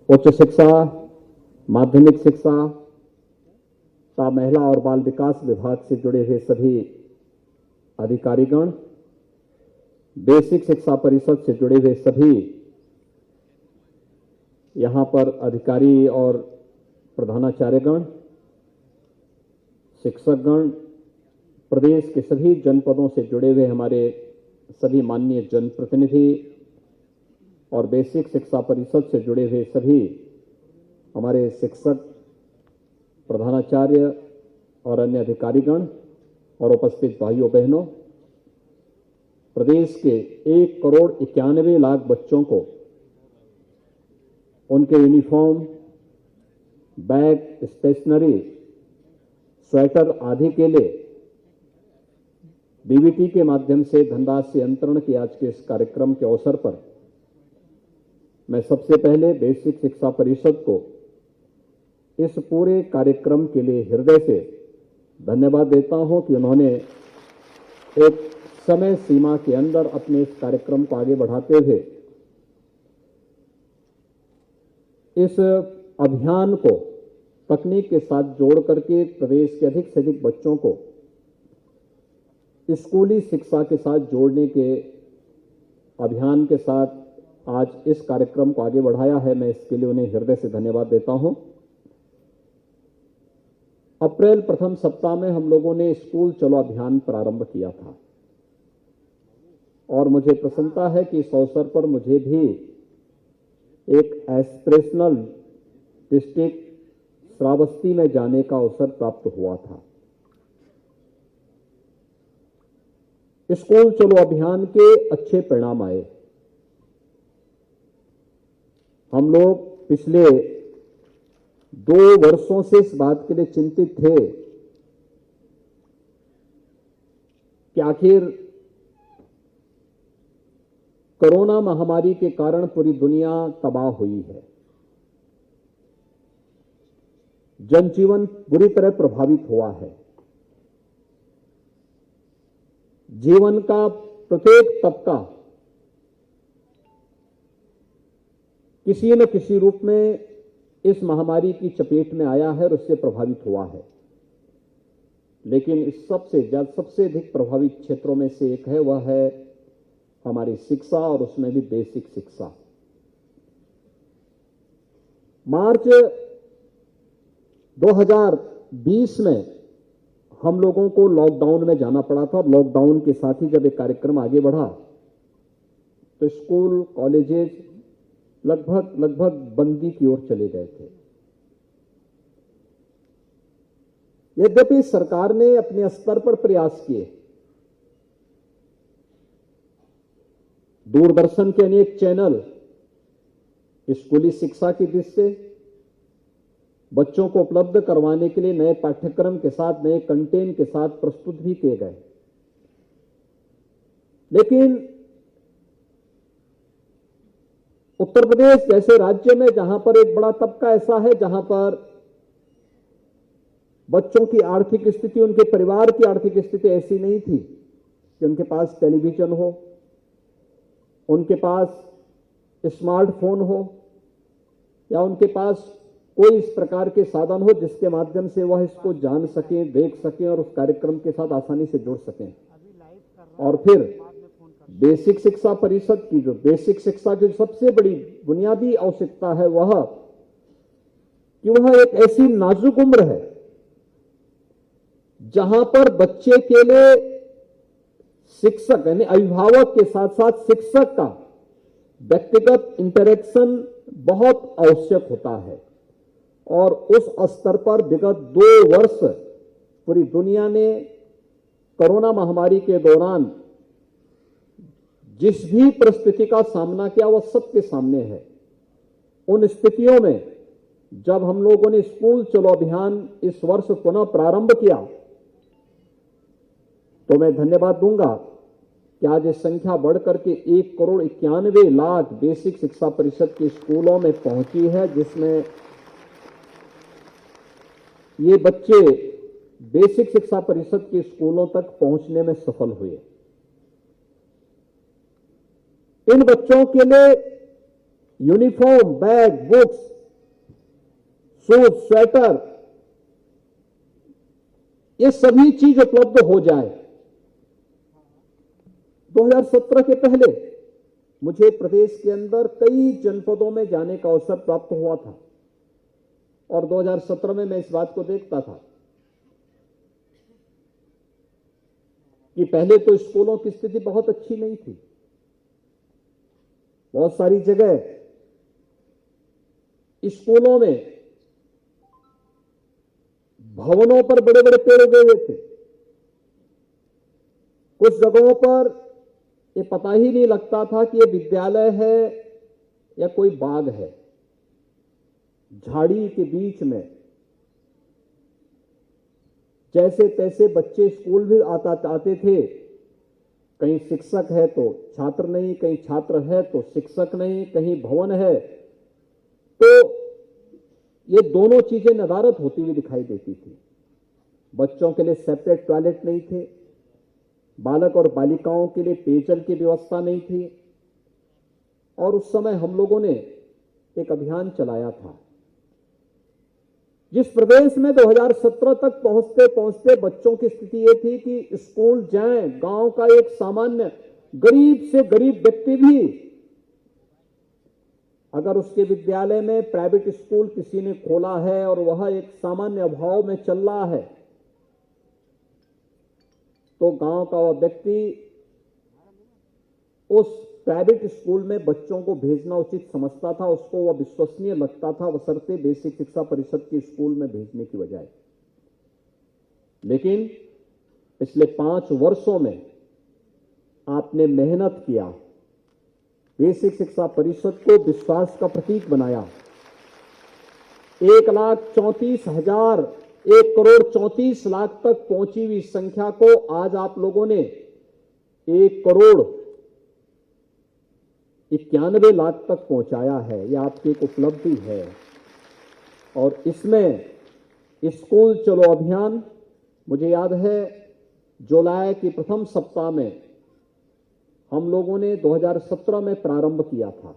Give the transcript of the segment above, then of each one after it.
उच्च शिक्षा, माध्यमिक शिक्षा तथा महिला और बाल विकास विभाग से जुड़े हुए सभी अधिकारीगण, बेसिक शिक्षा परिषद से जुड़े हुए सभी यहां पर अधिकारी और प्रधानाचार्यगण, शिक्षकगण, प्रदेश के सभी जनपदों से जुड़े हुए हमारे सभी माननीय जनप्रतिनिधि और बेसिक शिक्षा परिषद से जुड़े हुए सभी हमारे शिक्षक, प्रधानाचार्य और अन्य अधिकारीगण और उपस्थित भाइयों बहनों, प्रदेश के 1,91,00,000 बच्चों को उनके यूनिफॉर्म, बैग, स्टेशनरी, स्वेटर आदि के लिए डीबीटी के माध्यम से धनराशि अंतरण के आज के इस कार्यक्रम के अवसर पर मैं सबसे पहले बेसिक शिक्षा परिषद को इस पूरे कार्यक्रम के लिए हृदय से धन्यवाद देता हूं कि उन्होंने एक समय सीमा के अंदर अपने इस कार्यक्रम को आगे बढ़ाते हुए इस अभियान को तकनीक के साथ जोड़ करके प्रदेश के अधिक से अधिक बच्चों को स्कूली शिक्षा के साथ जोड़ने के अभियान के साथ आज इस कार्यक्रम को आगे बढ़ाया है। मैं इसके लिए उन्हें हृदय से धन्यवाद देता हूं। अप्रैल प्रथम सप्ताह में हम लोगों ने स्कूल चलो अभियान प्रारंभ किया था और मुझे प्रसन्नता है कि इस अवसर पर मुझे भी एक एस्पिरेशनल डिस्ट्रिक्ट श्रावस्ती में जाने का अवसर प्राप्त हुआ था। स्कूल चलो अभियान के अच्छे परिणाम आए। हम लोग पिछले 2 वर्षों से इस बात के लिए चिंतित थे कि आखिर कोरोना महामारी के कारण पूरी दुनिया तबाह हुई है, जनजीवन बुरी तरह प्रभावित हुआ है, जीवन का प्रत्येक तबका किसी न किसी रूप में इस महामारी की चपेट में आया है और उससे प्रभावित हुआ है। लेकिन इस सबसे अधिक प्रभावित क्षेत्रों में से एक है, वह है हमारी शिक्षा और उसमें भी बेसिक शिक्षा। मार्च 2020 में हम लोगों को लॉकडाउन में जाना पड़ा था और लॉकडाउन के साथ ही जब एक कार्यक्रम आगे बढ़ा तो स्कूल, कॉलेजेस लगभग बंदी की ओर चले गए थे। यद्यपि सरकार ने अपने स्तर पर प्रयास किए, दूरदर्शन के अनेक चैनल स्कूली शिक्षा की दृष्टि से बच्चों को उपलब्ध करवाने के लिए नए पाठ्यक्रम के साथ, नए कंटेंट के साथ प्रस्तुत भी किए गए। लेकिन उत्तर प्रदेश जैसे राज्य में, जहां पर एक बड़ा तबका ऐसा है जहां पर बच्चों की आर्थिक स्थिति, उनके परिवार की आर्थिक स्थिति ऐसी नहीं थी कि उनके पास टेलीविजन हो, उनके पास स्मार्टफोन हो या उनके पास कोई इस प्रकार के साधन हो जिसके माध्यम से वह इसको जान सकें, देख सकें और उस कार्यक्रम के साथ आसानी से जुड़ सकें। और फिर बेसिक शिक्षा परिषद की जो बेसिक शिक्षा की सबसे बड़ी बुनियादी आवश्यकता है वह कि वह एक ऐसी नाजुक उम्र है जहां पर बच्चे के लिए शिक्षक यानी अभिभावक के साथ साथ शिक्षक का व्यक्तिगत इंटरेक्शन बहुत आवश्यक होता है। और उस स्तर पर विगत 2 वर्ष पूरी दुनिया ने कोरोना महामारी के दौरान जिस भी परिस्थिति का सामना किया वह सबके सामने है। उन स्थितियों में जब हम लोगों ने स्कूल चलो अभियान इस वर्ष पुनः प्रारंभ किया तो मैं धन्यवाद दूंगा कि आज ये संख्या बढ़कर के 1,91,00,000 बेसिक शिक्षा परिषद के स्कूलों में पहुंची है, जिसमें ये बच्चे बेसिक शिक्षा परिषद के स्कूलों तक पहुंचने में सफल हुए। इन बच्चों के लिए uniform, bag, books suit, sweater, ये सभी चीज उपलब्ध हो जाए। 2017 के पहले मुझे प्रदेश के अंदर कई जनपदों में जाने का अवसर प्राप्त हुआ था और 2017 में मैं इस बात को देखता था कि पहले तो स्कूलों की स्थिति बहुत अच्छी नहीं थी। बहुत सारी जगह स्कूलों में भवनों पर बड़े बड़े पेड़ उगे हुए थे। कुछ जगहों पर ये पता ही नहीं लगता था कि ये विद्यालय है या कोई बाग है। झाड़ी के बीच में जैसे तैसे बच्चे स्कूल भी आते थे। कहीं शिक्षक है तो छात्र नहीं, कहीं छात्र है तो शिक्षक नहीं, कहीं भवन है। तो ये दोनों चीजें नदारद होती हुई दिखाई देती थी। बच्चों के लिए सेपरेट टॉयलेट नहीं थे, बालक और बालिकाओं के लिए पेयजल की व्यवस्था नहीं थी। और उस समय हम लोगों ने एक अभियान चलाया था, जिस प्रदेश में 2017 तक पहुंचते पहुंचते बच्चों की स्थिति यह थी कि स्कूल जाएं, गांव का एक सामान्य गरीब से गरीब व्यक्ति भी अगर उसके विद्यालय में प्राइवेट स्कूल किसी ने खोला है और वह एक सामान्य अभाव में चल रहा है, तो गांव का वह व्यक्ति उस प्राइवेट स्कूल में बच्चों को भेजना उचित समझता था। उसको वह विश्वसनीय लगता था, बशर्ते बेसिक शिक्षा परिषद के स्कूल में भेजने की बजाय। लेकिन पिछले 5 वर्षों में आपने मेहनत किया, बेसिक शिक्षा परिषद को विश्वास का प्रतीक बनाया। 1,34,000 1,34,00,000 तक पहुंची हुई संख्या को आज आप लोगों ने 1,91,00,000 तक पहुंचाया है। यह आपकी एक उपलब्धि है। और इसमें स्कूल चलो अभियान, मुझे याद है जुलाई के प्रथम सप्ताह में हम लोगों ने 2017 में प्रारंभ किया था।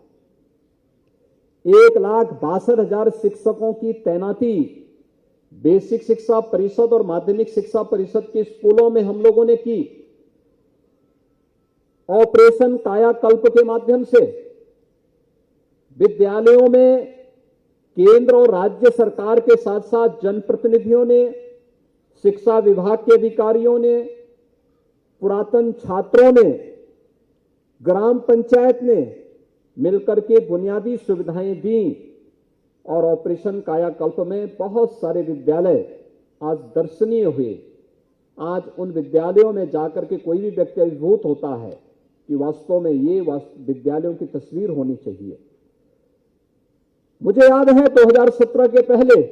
1,62,000 शिक्षकों की तैनाती बेसिक शिक्षा परिषद और माध्यमिक शिक्षा परिषद के स्कूलों में हम लोगों ने की। ऑपरेशन कायाकल्प के माध्यम से विद्यालयों में केंद्र और राज्य सरकार के साथ साथ जनप्रतिनिधियों ने, शिक्षा विभाग के अधिकारियों ने, पुरातन छात्रों ने, ग्राम पंचायत ने मिलकर के बुनियादी सुविधाएं दी और ऑपरेशन कायाकल्प में बहुत सारे विद्यालय आज दर्शनीय हुए। आज उन विद्यालयों में जाकर के कोई भी व्यक्ति अभिभूत होता है कि वास्तव में ये विद्यालयों की तस्वीर होनी चाहिए। मुझे याद है 2017 के पहले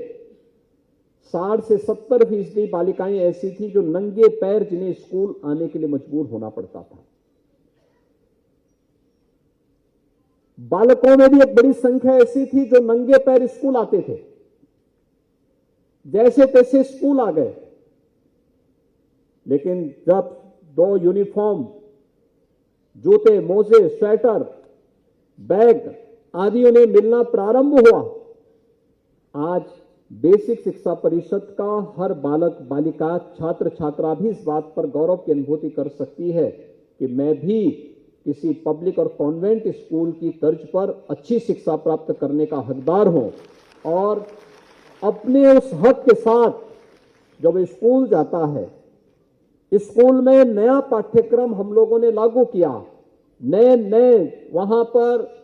60 से 70% बालिकाएं ऐसी थी जो नंगे पैर जिन्हें स्कूल आने के लिए मजबूर होना पड़ता था। बालकों में भी एक बड़ी संख्या ऐसी थी जो नंगे पैर स्कूल आते थे। जैसे तैसे स्कूल आ गए, लेकिन जब 2 यूनिफॉर्म, जूते, मोजे, स्वेटर, बैग आदि उन्हें मिलना प्रारंभ हुआ, आज बेसिक शिक्षा परिषद का हर बालक, बालिका, छात्र, छात्रा भी इस बात पर गौरव की अनुभूति कर सकती है कि मैं भी किसी पब्लिक और कॉन्वेंट स्कूल की तर्ज पर अच्छी शिक्षा प्राप्त करने का हकदार हूं। और अपने उस हक के साथ जब स्कूल जाता है, स्कूल में नया पाठ्यक्रम हम लोगों ने लागू किया, नए वहां पर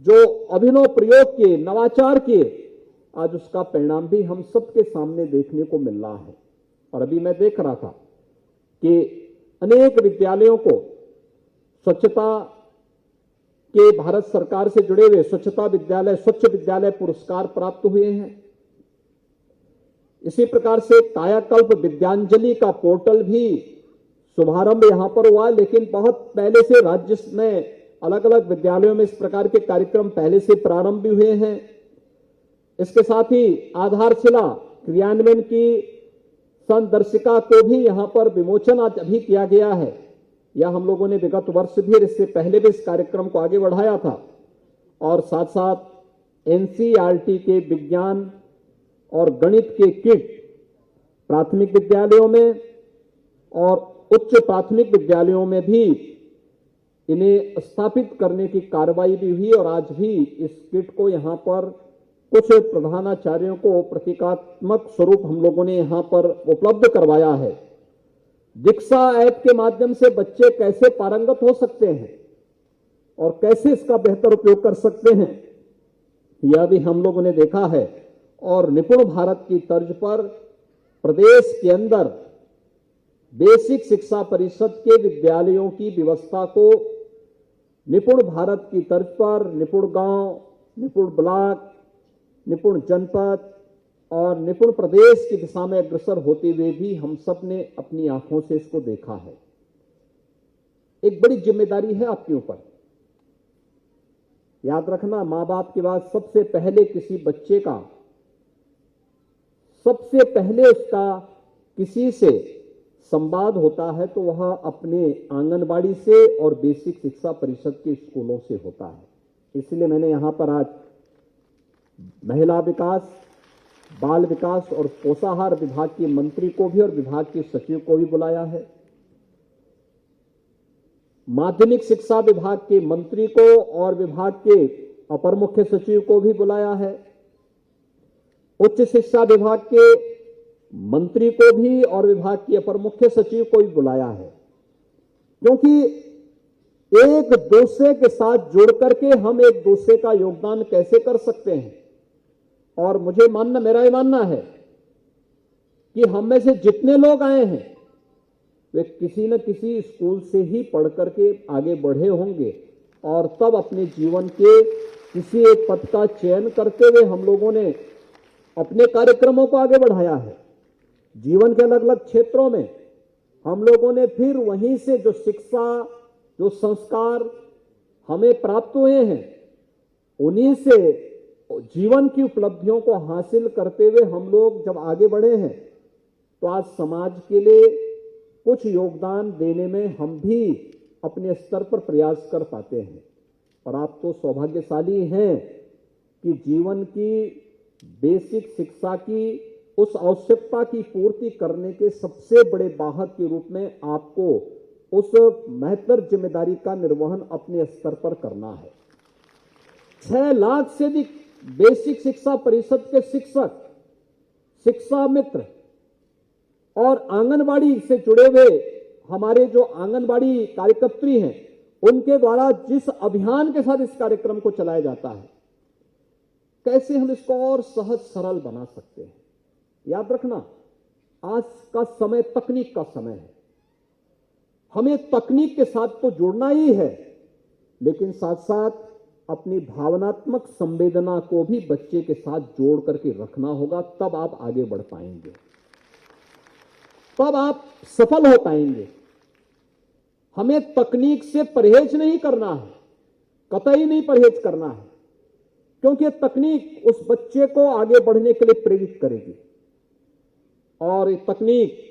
जो अभिनव प्रयोग किए, नवाचार किए, आज उसका परिणाम भी हम सबके सामने देखने को मिल रहा है। और अभी मैं देख रहा था कि अनेक विद्यालयों को स्वच्छता के भारत सरकार से जुड़े हुए स्वच्छता विद्यालय, स्वच्छ विद्यालय पुरस्कार प्राप्त हुए हैं। इसी प्रकार से कायाकल्प विद्यांजलि का पोर्टल भी शुभारंभ यहां पर हुआ, लेकिन बहुत पहले से राज्य में अलग अलग विद्यालयों में इस प्रकार के कार्यक्रम पहले से प्रारंभ भी हुए हैं। इसके साथ ही आधारशिला क्रियान्वयन की संदर्शिका को भी यहां पर विमोचन आज अभी किया गया है। यह हम लोगों ने विगत वर्ष भी, इससे पहले भी इस कार्यक्रम को आगे बढ़ाया था। और साथ साथ एनसीईआरटी के विज्ञान और गणित के किट प्राथमिक विद्यालयों में और उच्च प्राथमिक विद्यालयों में भी इन्हें स्थापित करने की कार्रवाई भी हुई और आज भी इस किट को यहां पर कुछ प्रधानाचार्यों को प्रतीकात्मक स्वरूप हम लोगों ने यहां पर उपलब्ध करवाया है। दीक्षा ऐप के माध्यम से बच्चे कैसे पारंगत हो सकते हैं और कैसे इसका बेहतर उपयोग कर सकते हैं, यह भी हम लोगों ने देखा है। और निपुण भारत की तर्ज पर प्रदेश के अंदर बेसिक शिक्षा परिषद के विद्यालयों की व्यवस्था को निपुण भारत की तर्ज पर निपुण गांव, निपुण ब्लॉक, निपुण जनपद और निपुण प्रदेश की दिशा में अग्रसर होते हुए भी हम सब ने अपनी आंखों से इसको देखा है। एक बड़ी जिम्मेदारी है आपके ऊपर। याद रखना, मां बाप के बाद सबसे पहले किसी बच्चे का, सबसे पहले उसका किसी से संवाद होता है तो वह अपने आंगनबाड़ी से और बेसिक शिक्षा परिषद के स्कूलों से होता है। इसलिए मैंने यहां पर आज महिला विकास, बाल विकास और पोषाहार विभाग के मंत्री को भी और विभाग के सचिव को भी बुलाया है। माध्यमिक शिक्षा विभाग के मंत्री को और विभाग के अपर मुख्य सचिव को भी बुलाया है। उच्च शिक्षा विभाग के मंत्री को भी और विभाग के अपर मुख्य सचिव को भी बुलाया है, क्योंकि एक दूसरे के साथ जुड़ करके हम एक दूसरे का योगदान कैसे कर सकते हैं। और मेरा ये मानना है कि हम में से जितने लोग आए हैं वे किसी न किसी स्कूल से ही पढ़ करके आगे बढ़े होंगे और तब अपने जीवन के किसी एक पथ का चयन करते हुए हम लोगों ने अपने कार्यक्रमों को आगे बढ़ाया है। जीवन के अलग अलग क्षेत्रों में हम लोगों ने फिर वहीं से जो शिक्षा, जो संस्कार हमें प्राप्त हुए हैं, उन्हीं से जीवन की उपलब्धियों को हासिल करते हुए हम लोग जब आगे बढ़े हैं तो आज समाज के लिए कुछ योगदान देने में हम भी अपने स्तर पर प्रयास कर पाते हैं। और आप तो सौभाग्यशाली हैं कि जीवन की बेसिक शिक्षा की उस आवश्यकता की पूर्ति करने के सबसे बड़े वाहक के रूप में आपको उस महत्तर जिम्मेदारी का निर्वहन अपने स्तर पर करना है। 6 लाख से अधिक बेसिक शिक्षा परिषद के शिक्षक, शिक्षा मित्र और आंगनबाड़ी से जुड़े हुए हमारे जो आंगनबाड़ी कार्यकर्त्री हैं, उनके द्वारा जिस अभियान के साथ इस कार्यक्रम को चलाया जाता है, कैसे हम इसको और सहज सरल बना सकते हैं। याद रखना, आज का समय तकनीक का समय है। हमें तकनीक के साथ तो जुड़ना ही है, लेकिन साथ साथ अपनी भावनात्मक संवेदना को भी बच्चे के साथ जोड़ करके रखना होगा, तब आप आगे बढ़ पाएंगे, तब आप सफल हो पाएंगे। हमें तकनीक से परहेज नहीं करना है, कतई नहीं परहेज करना है, क्योंकि तकनीक उस बच्चे को आगे बढ़ने के लिए प्रेरित करेगी और ये तकनीक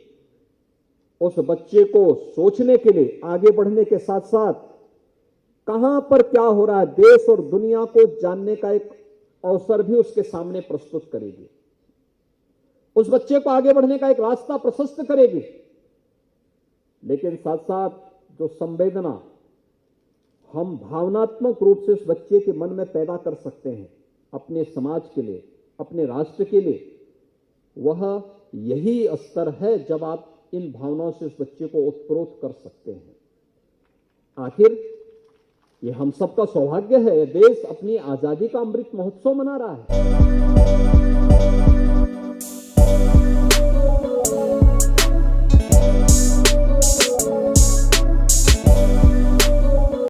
उस बच्चे को सोचने के लिए, आगे बढ़ने के साथ साथ कहां पर क्या हो रहा है देश और दुनिया को जानने का एक अवसर भी उसके सामने प्रस्तुत करेगी, उस बच्चे को आगे बढ़ने का एक रास्ता प्रशस्त करेगी। लेकिन साथ साथ जो संवेदना हम भावनात्मक रूप से उस बच्चे के मन में पैदा कर सकते हैं अपने समाज के लिए, अपने राष्ट्र के लिए, वह यही स्तर है जब आप इन भावनाओं से उस बच्चे को उत्प्रोत कर सकते हैं। आखिर ये हम सबका सौभाग्य है, देश अपनी आजादी का अमृत महोत्सव मना रहा है।